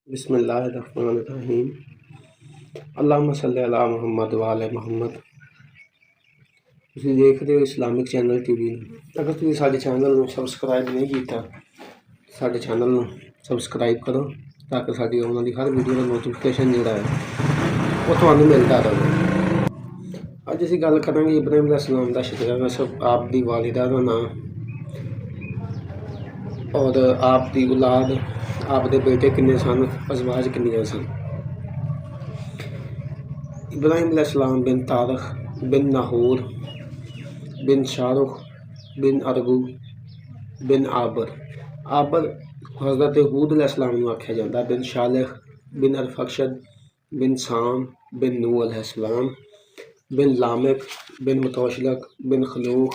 بسم اللہ الرحمن الرحیم اللہم صلی علی محمد وعلی محمد۔ ਤੁਸੀਂ ਦੇਖ ਰਹੇ ਹੋ ਇਸਲਾਮਿਕ ਚੈਨਲ ਟੀਵੀ ਨੂੰ। ਅਗਰ ਤੁਸੀਂ ਸਾਡੇ ਚੈਨਲ ਨੂੰ ਸਬਸਕ੍ਰਾਈਬ ਨਹੀਂ ਕੀਤਾ, ਸਾਡੇ ਚੈਨਲ ਨੂੰ ਸਬਸਕ੍ਰਾਈਬ ਕਰੋ ਤਾਂ ਕਿ ਸਾਡੀ ਆਉਣ ਵਾਲੀ ਹਰ ਵੀਡੀਓ ਦਾ ਨੋਟੀਫਿਕੇਸ਼ਨ ਜਿਹੜਾ ਹੈ ਉਹ ਤੁਹਾਨੂੰ ਮਿਲਦਾ ਰਹੇ। ਅੱਜ ਅਸੀਂ ਗੱਲ ਕਰਾਂਗੇ ਇਬਰਾਹੀਮ ਅਲੈਹਿਸਲਾਮ ਦਾ ਸ਼ਜਰਾ ਨਸਬ, ਆਪ ਦੀ ਵਾਲਿਦਾ ਦਾ ਨਾਮ اور آپ دی اولاد، آپ دے بیٹے کنے سن، ازواج کنیاں سن۔ ابراہیم علیہ السلام بن طارق بن ناہور بن شارخ بن ارگو بن عابر حضرت ہود علیہ السلام نو آکھیا جاندا، بن شالح بن ارفخشد بن سام بن نوح علیہ السلام بن لامک بن متوشلق بن خنوخ